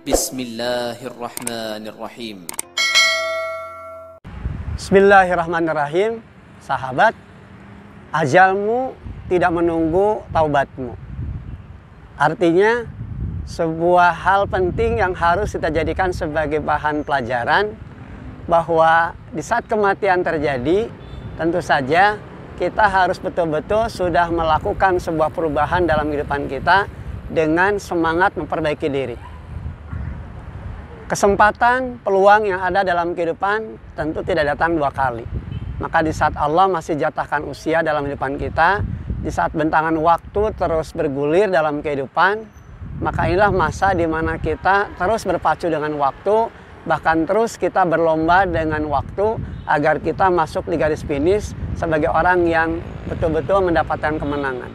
Bismillahirrahmanirrahim. Bismillahirrahmanirrahim. Sahabat, ajalmu tidak menunggu taubatmu. Artinya, sebuah hal penting yang harus kita jadikan sebagai bahan pelajaran bahwa di saat kematian terjadi, tentu saja kita harus betul-betul sudah melakukan sebuah perubahan dalam kehidupan kita dengan semangat memperbaiki diri. Kesempatan, peluang yang ada dalam kehidupan tentu tidak datang dua kali. Maka di saat Allah masih jatahkan usia dalam kehidupan kita, di saat bentangan waktu terus bergulir dalam kehidupan, maka inilah masa di mana kita terus berpacu dengan waktu, bahkan terus kita berlomba dengan waktu agar kita masuk di garis finish sebagai orang yang betul-betul mendapatkan kemenangan.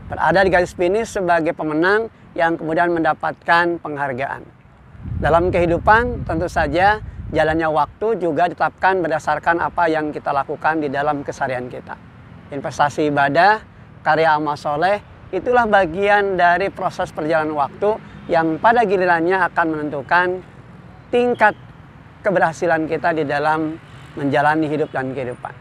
Berada di garis finish sebagai pemenang yang kemudian mendapatkan penghargaan. Dalam kehidupan tentu saja jalannya waktu juga ditetapkan berdasarkan apa yang kita lakukan di dalam keseharian kita. Investasi ibadah, karya amal soleh, itulah bagian dari proses perjalanan waktu yang pada gilirannya akan menentukan tingkat keberhasilan kita di dalam menjalani hidup dan kehidupan.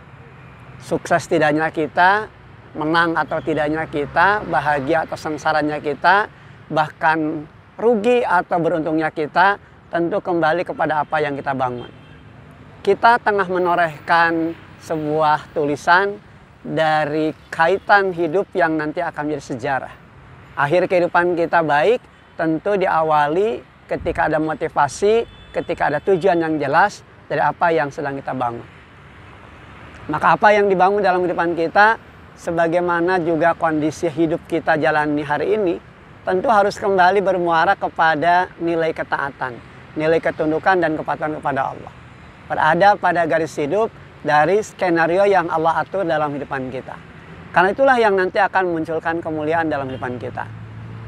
Sukses tidaknya kita, menang atau tidaknya kita, bahagia atau sengsaranya kita, bahkan rugi atau beruntungnya kita, tentu kembali kepada apa yang kita bangun. Kita tengah menorehkan sebuah tulisan dari kaitan hidup yang nanti akan menjadi sejarah. Akhir kehidupan kita baik tentu diawali ketika ada motivasi, ketika ada tujuan yang jelas dari apa yang sedang kita bangun. Maka apa yang dibangun dalam kehidupan kita, sebagaimana juga kondisi hidup kita jalani hari ini, tentu harus kembali bermuara kepada nilai ketaatan, nilai ketundukan dan kepatuhan kepada Allah. Berada pada garis hidup dari skenario yang Allah atur dalam kehidupan kita. Karena itulah yang nanti akan memunculkan kemuliaan dalam kehidupan kita.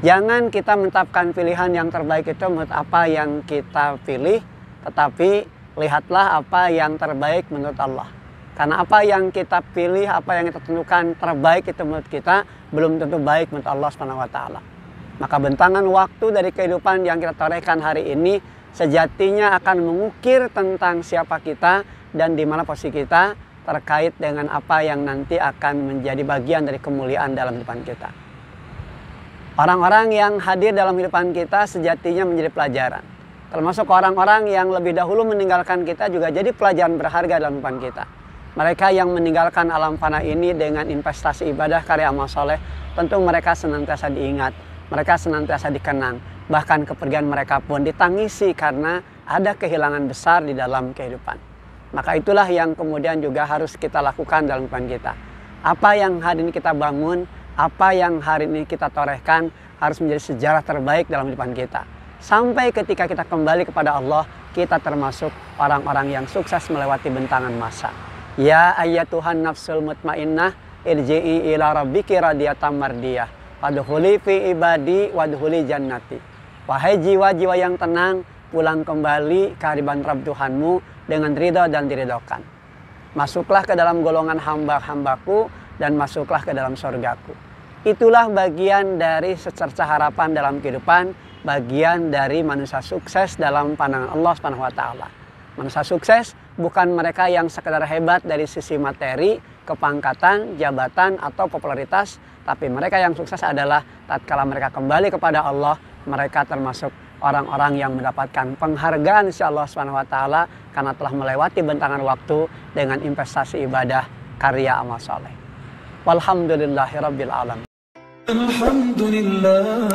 Jangan kita menetapkan pilihan yang terbaik itu menurut apa yang kita pilih, tetapi lihatlah apa yang terbaik menurut Allah. Karena apa yang kita pilih, apa yang kita tentukan terbaik itu menurut kita, belum tentu baik menurut Allah SWT. Maka bentangan waktu dari kehidupan yang kita torehkan hari ini sejatinya akan mengukir tentang siapa kita dan di mana posisi kita terkait dengan apa yang nanti akan menjadi bagian dari kemuliaan dalam kehidupan kita. Orang-orang yang hadir dalam kehidupan kita sejatinya menjadi pelajaran. Termasuk orang-orang yang lebih dahulu meninggalkan kita juga jadi pelajaran berharga dalam kehidupan kita. Mereka yang meninggalkan alam fana ini dengan investasi ibadah, karya amal soleh, tentu mereka senantiasa diingat. Mereka senantiasa dikenang, bahkan kepergian mereka pun ditangisi karena ada kehilangan besar di dalam kehidupan. Maka itulah yang kemudian juga harus kita lakukan dalam kehidupan kita. Apa yang hari ini kita bangun, apa yang hari ini kita torehkan harus menjadi sejarah terbaik dalam kehidupan kita. Sampai ketika kita kembali kepada Allah, kita termasuk orang-orang yang sukses melewati bentangan masa. Ya ayyatuhan nafsul mutmainnah, irji'i ila rabbiki radiyatan mardiyah. Wadhuli fi ibadi wadhuli jannati. Wahai jiwa-jiwa yang tenang, pulang kembali ke hadirat Rabb Tuhanmu dengan ridha dan diridhokan. Masuklah ke dalam golongan hamba-hambaku dan masuklah ke dalam surgaku. Itulah bagian dari secerca harapan dalam kehidupan, bagian dari manusia sukses dalam pandangan Allah SWT. Manusia sukses bukan mereka yang sekedar hebat dari sisi materi, kepangkatan, jabatan, atau popularitas, tapi mereka yang sukses adalah tatkala mereka kembali kepada Allah, mereka termasuk orang-orang yang mendapatkan penghargaan insya Allah SWT karena telah melewati bentangan waktu dengan investasi ibadah, karya amal soleh. Walhamdulillahirabbil alamin. Alhamdulillah.